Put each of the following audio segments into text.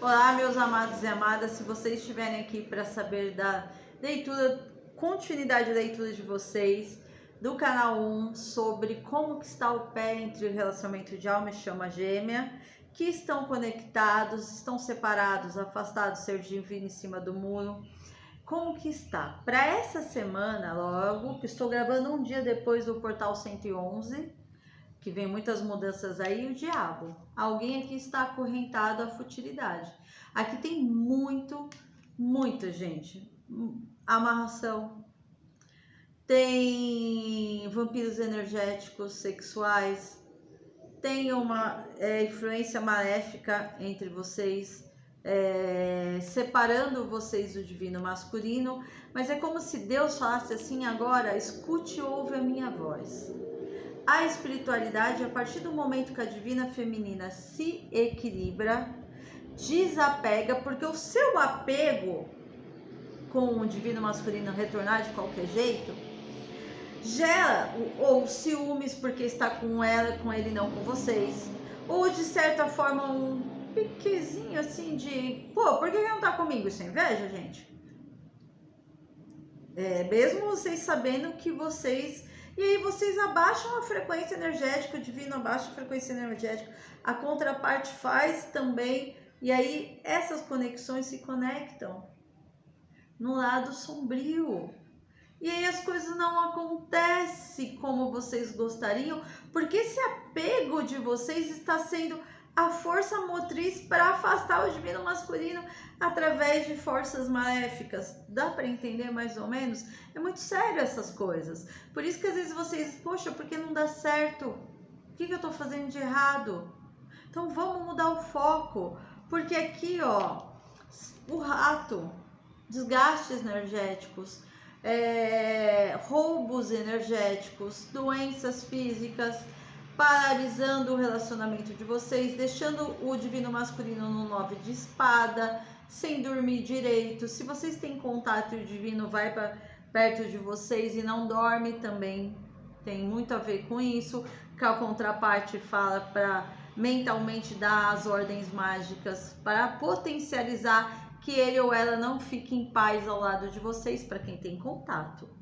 Olá, meus amados e amadas, se vocês estiverem aqui para saber da leitura, continuidade da leitura de vocês, do canal 1, sobre como que está o pé entre o relacionamento de alma e chama gêmea, que estão conectados, estão separados, afastados, ser divino em cima do muro, como que está? Para essa semana, logo, que estou gravando um dia depois do Portal 111, que vem muitas mudanças aí, o diabo. Alguém aqui está acorrentado à futilidade. Aqui tem muita gente. Amarração. Tem vampiros energéticos, sexuais. Tem uma influência maléfica entre vocês, separando vocês do divino masculino. Mas é como se Deus falasse assim: agora escute e ouve a minha voz. A espiritualidade, a partir do momento que a divina feminina se equilibra, desapega, porque o seu apego com o divino masculino retornar de qualquer jeito, gera ou ciúmes porque está com ela, com ele, não com vocês, ou de certa forma um piquezinho assim de, pô, por que ele não tá comigo? Isso é inveja, gente? Mesmo vocês sabendo que vocês... E aí vocês abaixam a frequência energética, o divino abaixa a frequência energética, a contraparte faz também, e aí essas conexões se conectam no lado sombrio. E aí as coisas não acontecem como vocês gostariam, porque esse apego de vocês está sendo a força motriz para afastar o divino masculino através de forças maléficas. Dá para entender mais ou menos? É muito sério essas coisas. Por isso que às vezes vocês, poxa, por que não dá certo? O que eu estou fazendo de errado? Então vamos mudar o foco, porque aqui, ó, o rato, desgastes energéticos, roubos energéticos, doenças físicas, paralisando o relacionamento de vocês, deixando o divino masculino no 9 de espada, sem dormir direito. Se vocês têm contato, o divino vai para perto de vocês e não dorme, também tem muito a ver com isso, que a contraparte fala para mentalmente dar as ordens mágicas para potencializar que ele ou ela não fique em paz ao lado de vocês, para quem tem contato.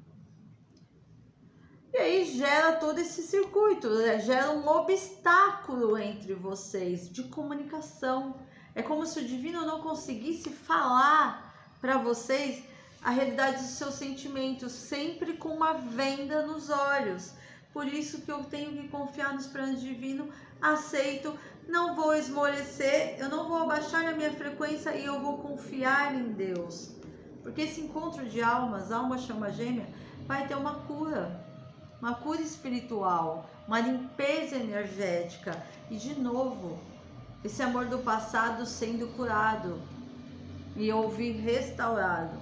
E aí gera todo esse circuito, gera um obstáculo entre vocês de comunicação. É como se o divino não conseguisse falar para vocês a realidade dos seus sentimentos, sempre com uma venda nos olhos. Por isso que eu tenho que confiar nos planos divinos, aceito, não vou esmorecer, eu não vou abaixar a minha frequência e eu vou confiar em Deus. Porque esse encontro de almas, alma chama gêmea, vai ter uma cura espiritual, uma limpeza energética e, de novo, esse amor do passado sendo curado e ouvir restaurado.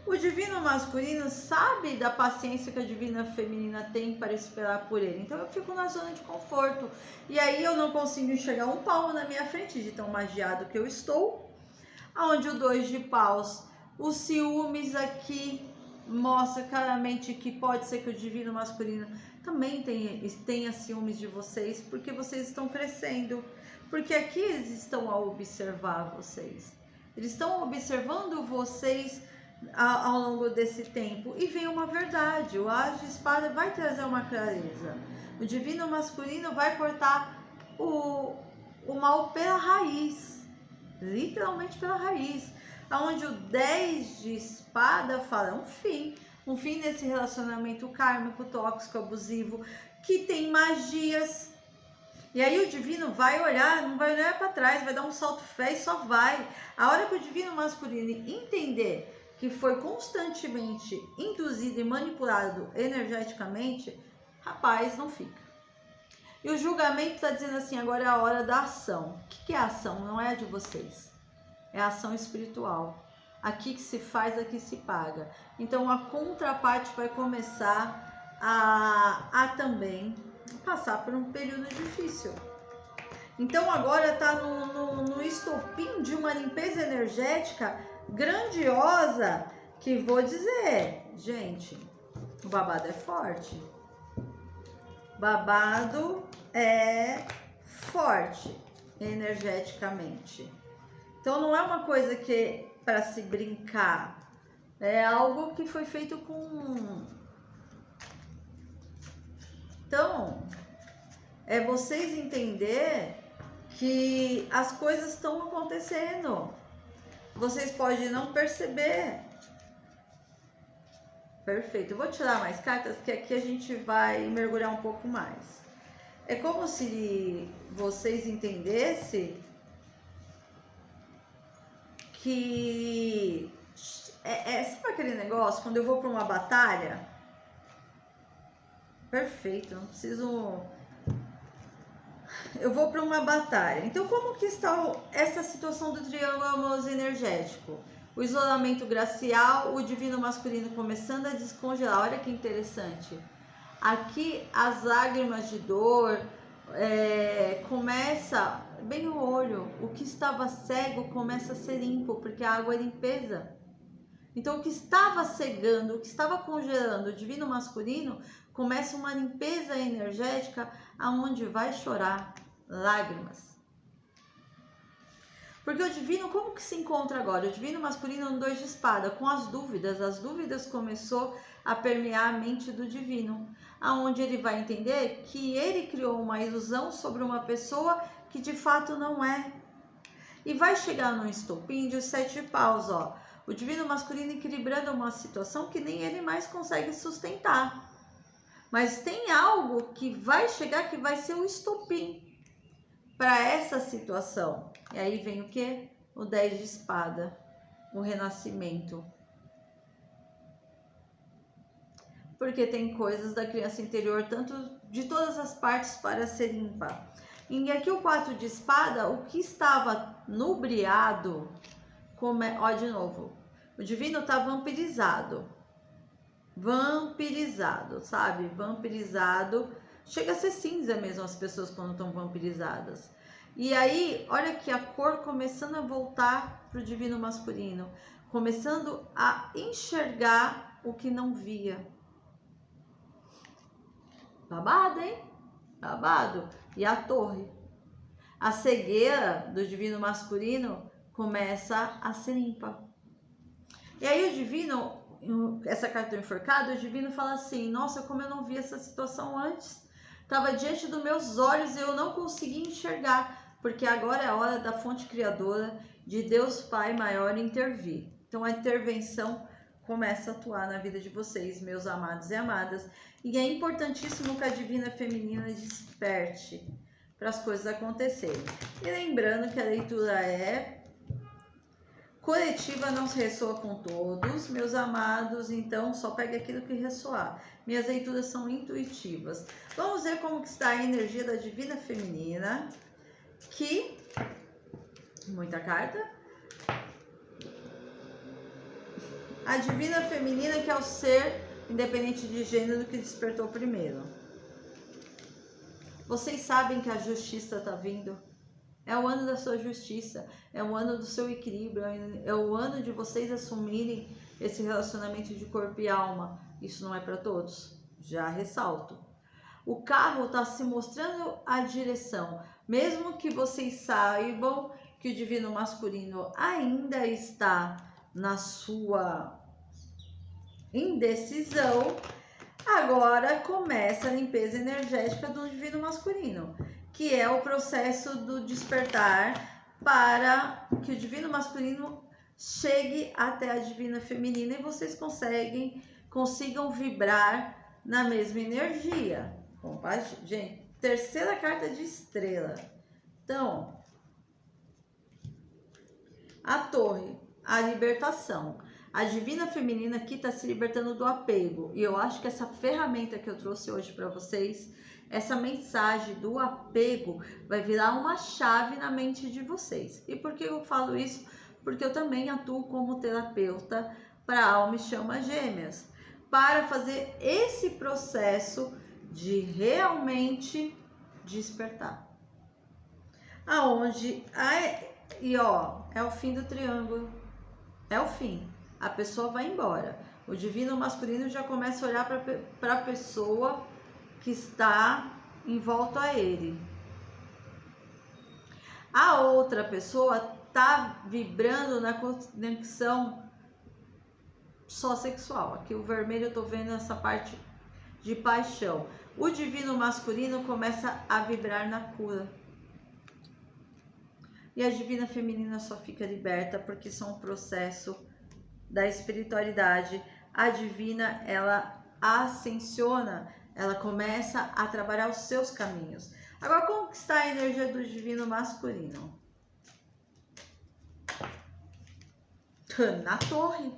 O divino masculino sabe da paciência que a divina feminina tem para esperar por ele, então eu fico na zona de conforto e aí eu não consigo enxergar um palmo na minha frente de tão magiado que eu estou. Aonde o 2 de paus, os ciúmes aqui mostra claramente que pode ser que o divino masculino também tenha ciúmes de vocês, porque vocês estão crescendo, porque aqui eles estão a observar vocês, eles estão observando vocês ao longo desse tempo, e vem uma verdade, o as de espada vai trazer uma clareza, o divino masculino vai cortar o mal pela raiz, literalmente pela raiz, onde o 10 de espada fala um fim nesse relacionamento kármico, tóxico, abusivo, que tem magias. E aí o divino vai olhar, não vai olhar para trás, vai dar um salto fé e só vai. A hora que o divino masculino entender que foi constantemente induzido e manipulado energeticamente, rapaz, não fica. E o julgamento está dizendo assim, agora é a hora da ação. O que é a ação? Não é a de vocês. É a ação espiritual. Aqui que se faz, aqui se paga. Então a contraparte vai começar a também passar por um período difícil. Então agora está no estopim de uma limpeza energética grandiosa, que vou dizer, gente, o babado é forte. Babado é forte energeticamente. Então não é uma coisa que é para se brincar, é algo que foi feito com... Então, é vocês entender que as coisas estão acontecendo. Vocês podem não perceber. Perfeito. Eu vou tirar mais cartas, que aqui a gente vai mergulhar um pouco mais. É como se vocês entendessem que... sabe aquele negócio, quando eu vou para uma batalha? Perfeito, não preciso... Eu vou para uma batalha. Então, como que está essa situação do triângulo amoroso energético? O isolamento gracial, o divino masculino começando a descongelar. Olha que interessante. Aqui, as lágrimas de dor, começa bem no olho. O que estava cego começa a ser limpo, porque a água é limpeza. Então, o que estava cegando, o que estava congelando o divino masculino, começa uma limpeza energética, aonde vai chorar lágrimas. Porque o divino, como que se encontra agora? O divino masculino no 2 de espada, com as dúvidas começou a permear a mente do divino, aonde ele vai entender que ele criou uma ilusão sobre uma pessoa que de fato não é. E vai chegar no estopim de 7 de paus, ó. O divino masculino equilibrando uma situação que nem ele mais consegue sustentar. Mas tem algo que vai chegar que vai ser o estopim para essa situação. E aí vem o que? O 10 de espada, o renascimento. Porque tem coisas da criança interior, tanto de todas as partes, para ser limpa. E aqui o 4 de espada, o que estava nubriado, ó, de novo, o divino está vampirizado. Vampirizado, sabe? Vampirizado. Chega a ser cinza mesmo as pessoas quando estão vampirizadas. E aí, olha aqui a cor começando a voltar para o divino masculino. Começando a enxergar o que não via. Babado, hein? Babado. E a torre. A cegueira do divino masculino começa a ser limpa. E aí o divino, essa carta do enforcado, o divino fala assim: nossa, como eu não vi essa situação antes. Estava diante dos meus olhos e eu não consegui enxergar, porque agora é a hora da fonte criadora, de Deus Pai maior, intervir. Então a intervenção começa a atuar na vida de vocês, meus amados e amadas. E é importantíssimo que a divina feminina desperte para as coisas acontecerem. E lembrando que a leitura é coletiva, não ressoa com todos, meus amados, então só pegue aquilo que ressoar. Minhas leituras são intuitivas. Vamos ver como que está a energia da divina feminina, que... muita carta. A divina feminina, que é o ser independente de gênero que despertou primeiro. Vocês sabem que a justiça está vindo. É o ano da sua justiça, é o ano do seu equilíbrio, é o ano de vocês assumirem esse relacionamento de corpo e alma. Isso não é para todos, já ressalto. O carro está se mostrando a direção, mesmo que vocês saibam que o divino masculino ainda está na sua indecisão. Agora começa a limpeza energética do divino masculino, que é o processo do despertar para que o divino masculino chegue até a divina feminina e vocês consigam vibrar na mesma energia. Bom, gente, terceira carta de estrela. Então, a torre, a libertação. A divina feminina aqui está se libertando do apego. E eu acho que essa ferramenta que eu trouxe hoje para vocês, essa mensagem do apego, vai virar uma chave na mente de vocês. E por que eu falo isso? Porque eu também atuo como terapeuta para alma e chama gêmeas, para fazer esse processo de realmente despertar. Aonde... E ó, é o fim do triângulo. É o fim. A pessoa vai embora. O divino masculino já começa a olhar para a pessoa que está em volta a ele. A outra pessoa tá vibrando na conexão só sexual. Aqui o vermelho eu tô vendo essa parte de paixão. O divino masculino começa a vibrar na cura. E a divina feminina só fica liberta porque isso é um processo da espiritualidade. A divina, ela ascensiona, ela começa a trabalhar os seus caminhos. Agora, como que está a energia do divino masculino? Na torre.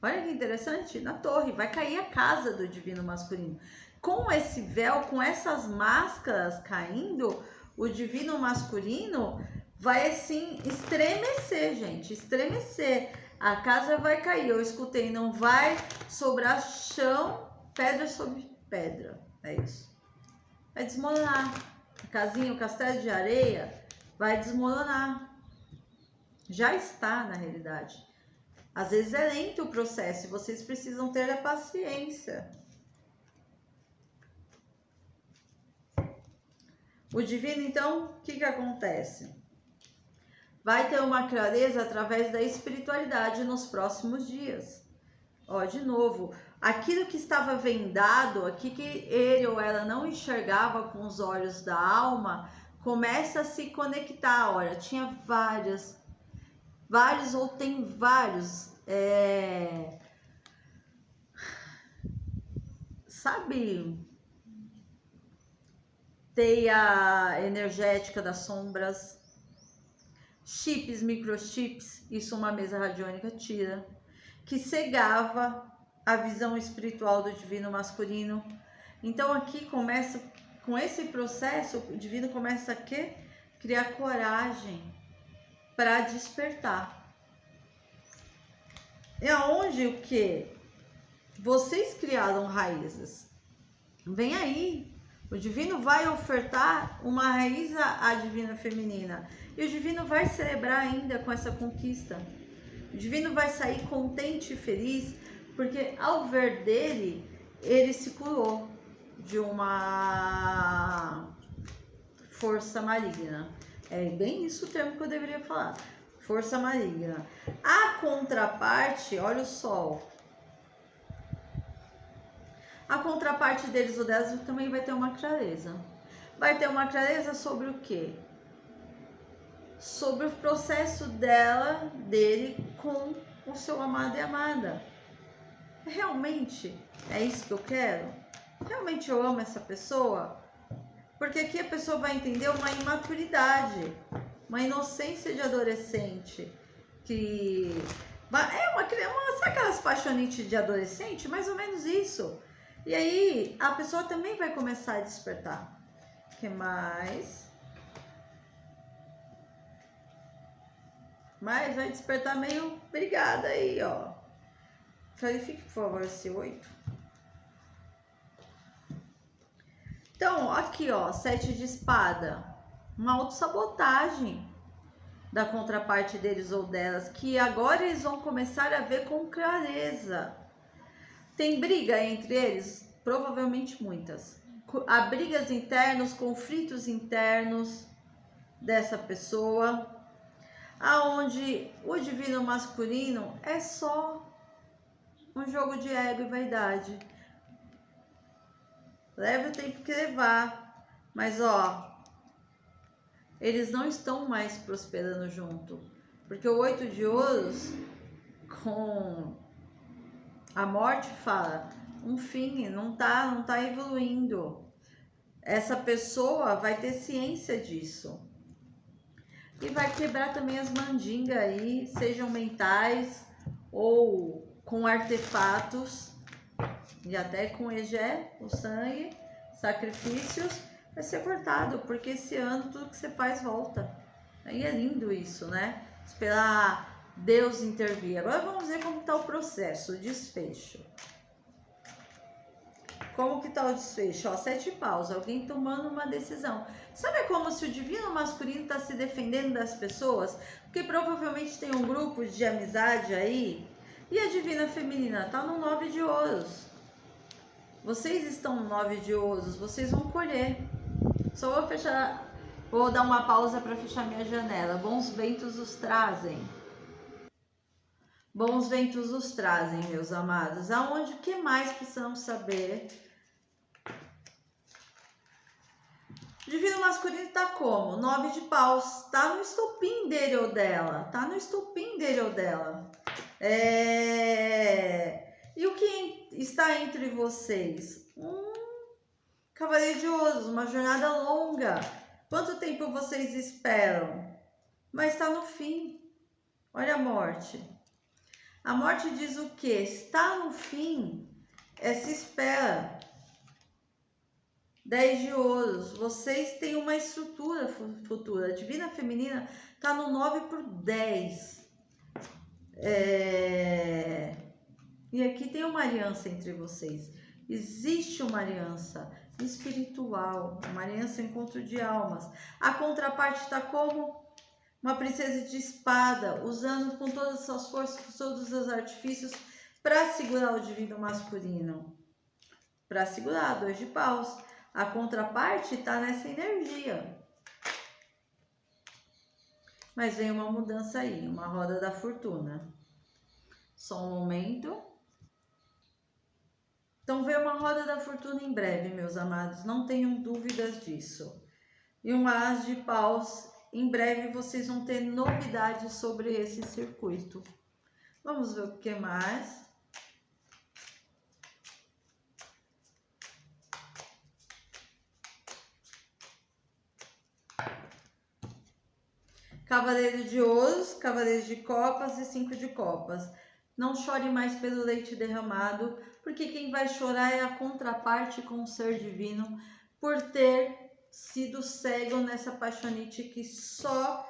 Olha que interessante, na torre. Vai cair a casa do divino masculino. Com esse véu, com essas máscaras caindo, o divino masculino vai assim estremecer, gente. Estremecer. A casa vai cair. Eu escutei, não vai sobrar chão, pedra sobre pedra. É isso. Vai desmoronar. A casinha, o castelo de areia vai desmoronar. Já está, na realidade. Às vezes é lento o processo e vocês precisam ter a paciência. O divino, então, o que acontece? Vai ter uma clareza através da espiritualidade nos próximos dias. Ó, de novo, aquilo que estava vendado, aqui que ele ou ela não enxergava com os olhos da alma, começa a se conectar. Olha, tinha vários ou tem vários, sabe, teia energética das sombras, chips, microchips, isso uma mesa radiônica tira, que cegava a visão espiritual do divino masculino. Então aqui começa, com esse processo, o divino começa a quê? Criar coragem para despertar. É onde o que? Vocês criaram raízes. Vem aí. O divino vai ofertar uma raiz à divina feminina. E o divino vai celebrar ainda com essa conquista. O divino vai sair contente e feliz, porque ao ver dele, ele se curou de uma força maligna. É bem isso o termo que eu deveria falar. Força maligna. A contraparte, olha o sol. A contraparte deles, o delas, também vai ter uma clareza. Vai ter uma clareza sobre o quê? Sobre o processo dele com o seu amado e amada. Realmente é isso que eu quero? Realmente eu amo essa pessoa? Porque aqui a pessoa vai entender uma imaturidade, uma inocência de adolescente, que sabe aquelas paixonites de adolescente? Mais ou menos isso. E aí a pessoa também vai começar a despertar. O que mais? Mas vai despertar meio brigada aí, ó. Clarifique, por favor, esse 8. Então, aqui, ó, 7 de espada. Uma autossabotagem da contraparte deles ou delas, que agora eles vão começar a ver com clareza. Tem briga entre eles? Provavelmente muitas. Há brigas internas, conflitos internos dessa pessoa, aonde o divino masculino é só um jogo de ego e vaidade. Leva o tempo que levar, mas ó, eles não estão mais prosperando junto, porque o 8 de ouros com a morte fala um fim, não tá evoluindo. Essa pessoa vai ter ciência disso e vai quebrar também as mandingas aí, sejam mentais ou com artefatos, e até com Egé, o sangue, sacrifícios, vai ser cortado, porque esse ano tudo que você faz volta. Aí é lindo isso, né? Esperar Deus intervir. Agora vamos ver como está o processo, o desfecho. Como que está o desfecho? Ó, 7 paus, alguém tomando uma decisão. Sabe como se o divino masculino está se defendendo das pessoas? Porque provavelmente tem um grupo de amizade aí, e a divina feminina está no 9 de ouros. Vocês estão no 9 de ouros, vocês vão colher. Só vou fechar Vou dar uma pausa para fechar minha janela. Bons ventos os trazem. Bons ventos os trazem, meus amados. Aonde, o que mais precisamos saber? Divino masculino tá como? 9 de paus. Tá no estopim dele ou dela. Tá no estopim dele ou dela. E o que está entre vocês? Cavaleiro de Ouros, uma jornada longa. Quanto tempo vocês esperam? Mas está no fim. Olha a morte. A morte diz o quê? Está no fim. Se espera. 10 de ouros. Vocês têm uma estrutura futura. A divina feminina está no 9 por 10. E aqui tem uma aliança entre vocês. Existe uma aliança espiritual, uma aliança encontro de almas. A contraparte está como uma princesa de espada, usando com todas as suas forças, todos os seus artifícios para segurar o divino masculino. Para segurar, 2 de paus. A contraparte está nessa energia. Mas vem uma mudança aí, uma roda da fortuna. Só um momento. Então vem uma roda da fortuna em breve, meus amados. Não tenham dúvidas disso. E um as de paus. Em breve vocês vão ter novidades sobre esse circuito. Vamos ver o que mais. Cavaleiro de ouros, cavaleiro de copas e 5 de copas. Não chore mais pelo leite derramado, porque quem vai chorar é a contraparte com o ser divino por ter sido cego nessa paixonite que só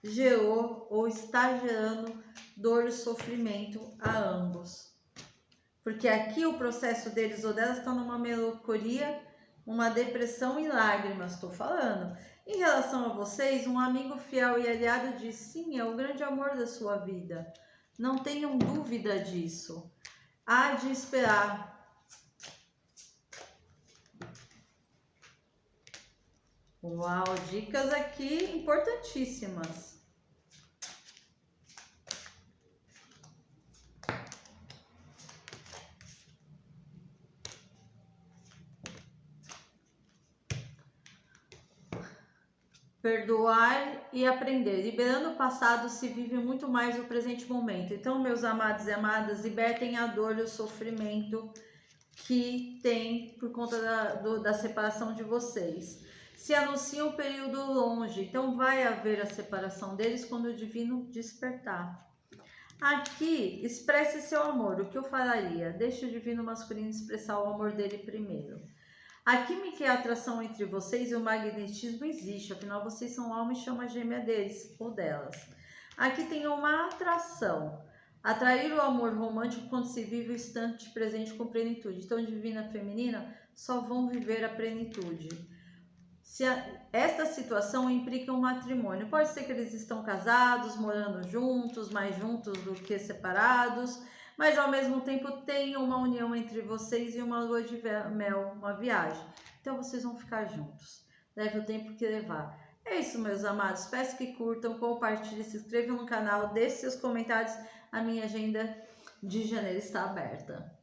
gerou ou está gerando dor e sofrimento a ambos. Porque aqui o processo deles ou delas está numa melancolia, uma depressão e lágrimas, estou falando. Em relação a vocês, um amigo fiel e aliado diz, sim, é o grande amor da sua vida. Não tenham dúvida disso. Há de esperar. Uau, dicas aqui importantíssimas. Perdoar e aprender. Liberando o passado se vive muito mais o presente momento. Então, meus amados e amadas, libertem a dor e o sofrimento que tem por conta da separação de vocês. Se anuncia um período longe, então vai haver a separação deles quando o divino despertar. Aqui, expresse seu amor. O que eu faria? Deixe o divino masculino expressar o amor dele primeiro. A química e a atração entre vocês e o magnetismo existe, afinal vocês são alma e chama gêmea deles ou delas. Aqui tem uma atração. Atrair o amor romântico quando se vive o instante presente com plenitude. Então, divina feminina só vão viver a plenitude. Esta situação implica um matrimônio. Pode ser que eles estão casados, morando juntos, mais juntos do que separados, mas ao mesmo tempo tem uma união entre vocês e uma lua de mel, uma viagem. Então vocês vão ficar juntos. Leve o tempo que levar. É isso, meus amados. Peço que curtam, compartilhem, se inscrevam no canal, deixem seus comentários. A minha agenda de janeiro está aberta.